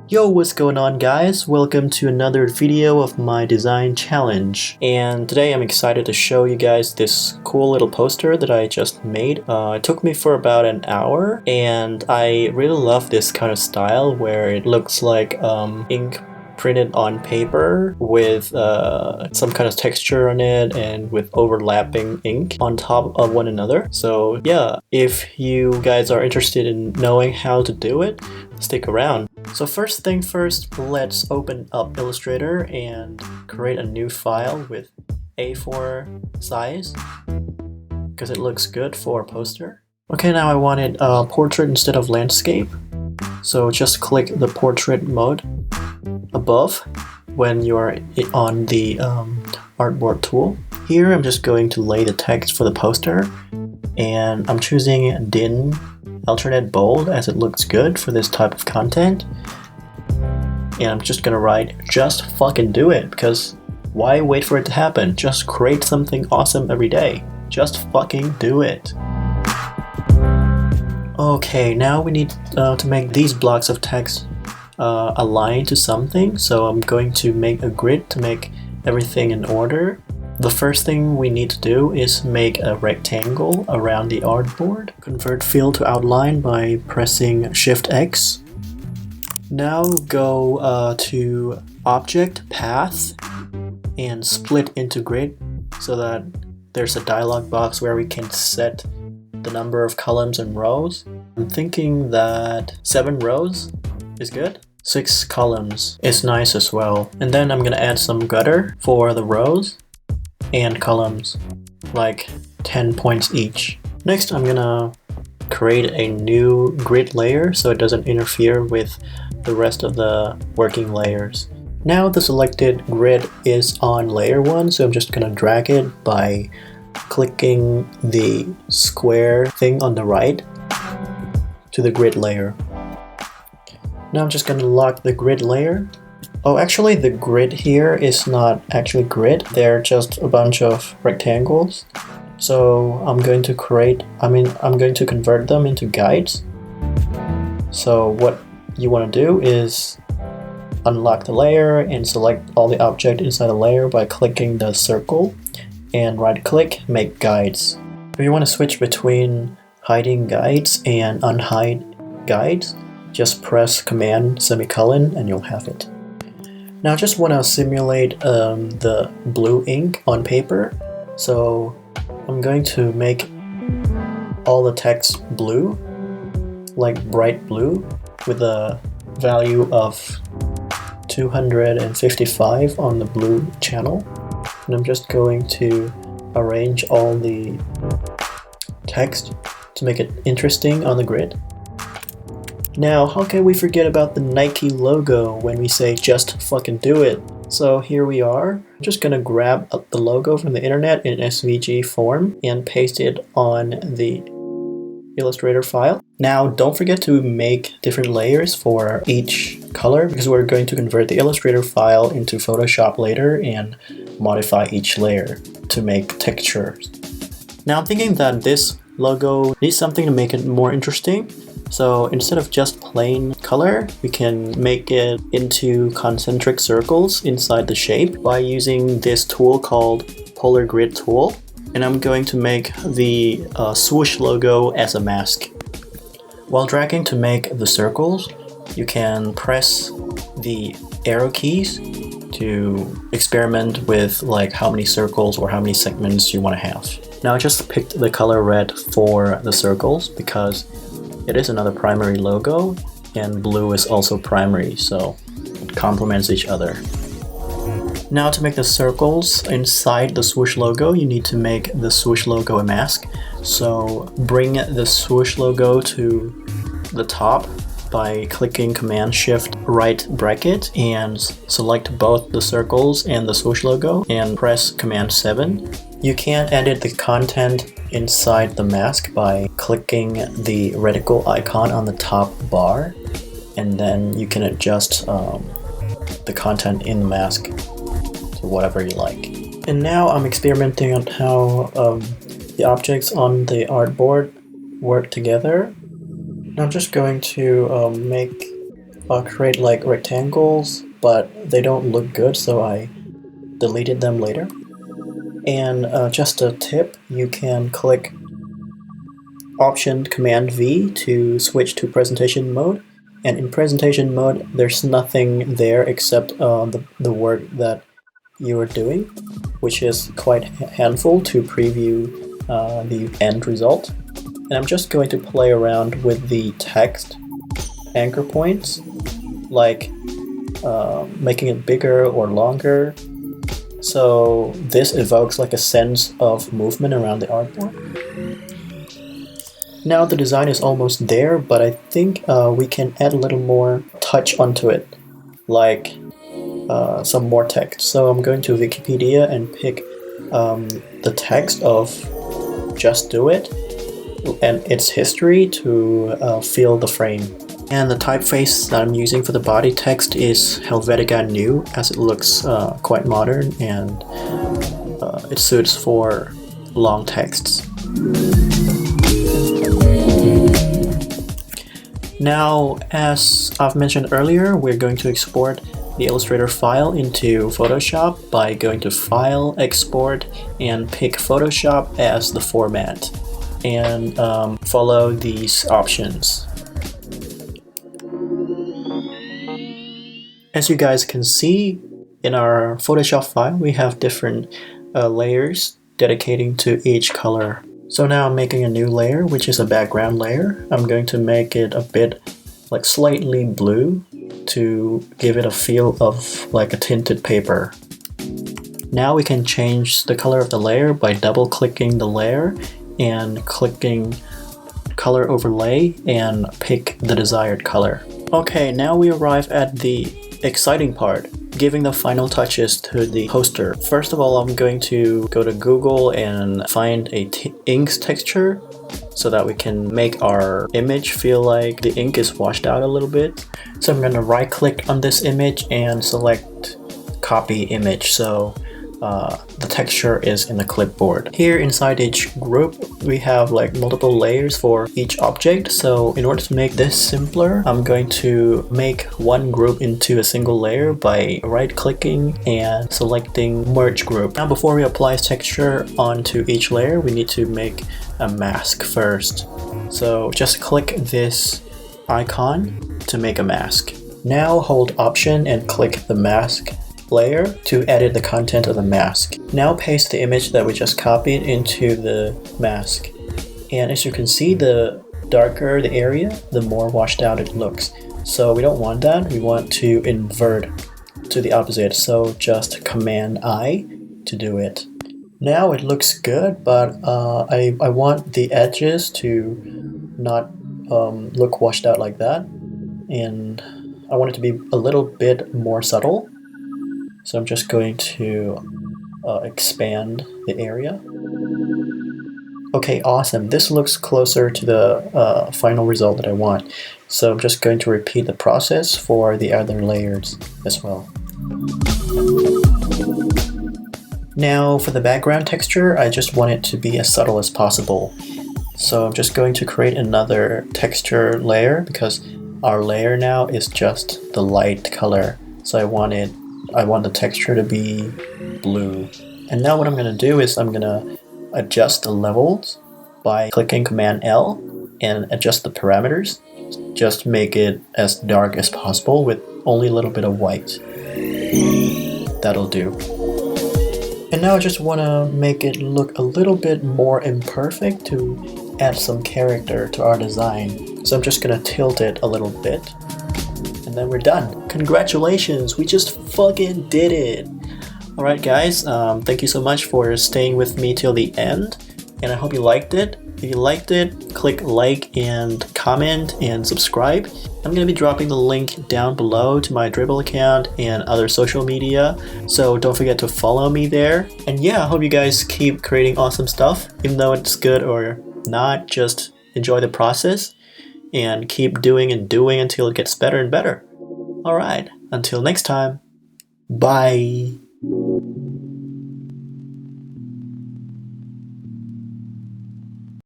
Yo, what's going on guys? Welcome to another video of my design challenge. And today I'm excited to show you guys this cool little poster that I just made. It took me for about an hour and I really love this kind of style where it looks like ink printed on paper with some kind of texture on it and with overlapping ink on top of one another. So yeah, if you guys are interested in knowing how to do it, stick around. So first thing first, let's open up Illustrator and create a new file with A4 size because it looks good for a poster. Okay, now I want it portrait instead of landscape. So just click the portrait mode above when you're on the artboard tool. Here I'm just going to lay the text for the poster and I'm choosing DIN alternate bold as it looks good for this type of content. And I'm just gonna write just fucking do it, because why wait for it to happen? Just create something awesome every day. Just fucking do it. Okay, now we need to make these blocks of text align to something, so I'm going to make a grid to make everything in order. The first thing we need to do is make a rectangle around the artboard. Convert fill to outline by pressing Shift X. Now go to Object, Path, and split into grid so that there's a dialog box where we can set the number of columns and rows. I'm thinking that 7 rows is good. 6 columns is nice as well. And then I'm gonna add some gutter for the rows and columns, like 10 points each. Next, I'm gonna create a new grid layer so it doesn't interfere with the rest of the working layers. Now the selected grid is on layer 1, so I'm just gonna drag it by clicking the square thing on the right to the grid layer. Now I'm just gonna lock the grid layer. Oh, actually the grid here is not actually grid, they're just a bunch of rectangles. So I'm going to convert them into guides. So what you want to do is unlock the layer and select all the object inside the layer by clicking the circle and right click, make guides. If you want to switch between hiding guides and unhide guides, just press Command semicolon and you'll have it. Now I just want to simulate the blue ink on paper, so I'm going to make all the text blue, like bright blue, with a value of 255 on the blue channel. And I'm just going to arrange all the text to make it interesting on the grid. Now, how can we forget about the Nike logo when we say just fucking do it? So here we are. I'm just gonna grab the logo from the internet in SVG form and paste it on the Illustrator file. Now, don't forget to make different layers for each color because we're going to convert the Illustrator file into Photoshop later and modify each layer to make textures. Now, I'm thinking that this logo needs something to make it more interesting. So instead of just plain color, we can make it into concentric circles inside the shape by using this tool called Polar Grid Tool. And I'm going to make the swoosh logo as a mask. While dragging to make the circles, you can press the arrow keys to experiment with like how many circles or how many segments you want to have. Now I just picked the color red for the circles because it is another primary logo and blue is also primary, so it complements each other. Now to make the circles inside the swoosh logo, you need to make the swoosh logo a mask. So bring the swoosh logo to the top by clicking Command Shift right bracket and select both the circles and the swoosh logo and press Command 7. You can edit the content inside the mask by clicking the reticle icon on the top bar, and then you can adjust the content in the mask to whatever you like. And now I'm experimenting on how the objects on the artboard work together. I'm just going to make create like rectangles, but they don't look good, so I deleted them later. And just a tip, you can click Option Command V to switch to presentation mode. And in presentation mode, there's nothing there except the work that you are doing, which is quite handful to preview the end result. And I'm just going to play around with the text anchor points, like making it bigger or longer. So this evokes like a sense of movement around the artboard. Now the design is almost there, but I think we can add a little more touch onto it, like some more text. So I'm going to Wikipedia and pick the text of Just Do It and its history to fill the frame. And the typeface that I'm using for the body text is Helvetica New, as it looks quite modern and it suits for long texts. Now, as I've mentioned earlier, we're going to export the Illustrator file into Photoshop by going to File, Export, and pick Photoshop as the format, and follow these options. As you guys can see, in our Photoshop file, we have different layers dedicating to each color. So now I'm making a new layer, which is a background layer. I'm going to make it a bit like slightly blue to give it a feel of like a tinted paper. Now we can change the color of the layer by double-clicking the layer and clicking color overlay and pick the desired color. Okay, now we arrive at the exciting part, giving the final touches to the poster. First of all, I'm going to go to Google and find a inks texture so that we can make our image feel like the ink is washed out a little bit. So I'm going to right click on this image and select copy image, so the texture is in the clipboard. Here inside each group we have like multiple layers for each object, so in order to make this simpler, I'm going to make one group into a single layer by right clicking and selecting merge group. Now before we apply texture onto each layer, we need to make a mask first. So just click this icon to make a mask. Now hold Option and click the mask layer to edit the content of the mask. Now paste the image that we just copied into the mask. And as you can see, the darker the area, the more washed out it looks. So we don't want that, we want to invert to the opposite, so just Command I to do it. Now it looks good, but I want the edges to not look washed out like that, and I want it to be a little bit more subtle. So I'm just going to expand the area. Okay, awesome. This looks closer to the final result that I want. So I'm just going to repeat the process for the other layers as well. Now for the background texture, I just want it to be as subtle as possible. So I'm just going to create another texture layer because our layer now is just the light color. So I want the texture to be blue. And now what I'm going to do is I'm going to adjust the levels by clicking Command L and adjust the parameters. Just make it as dark as possible with only a little bit of white. That'll do. And now I just want to make it look a little bit more imperfect to add some character to our design. So I'm just going to tilt it a little bit. And then we're done. Congratulations, we just fucking did it. Alright guys, thank you so much for staying with me till the end, and I hope you liked it. If you liked it, click like and comment and subscribe. I'm going to be dropping the link down below to my Dribble account and other social media, so don't forget to follow me there. And yeah, I hope you guys keep creating awesome stuff, even though it's good or not, just enjoy the process and keep doing and doing until it gets better and better. Alright, until next time, bye!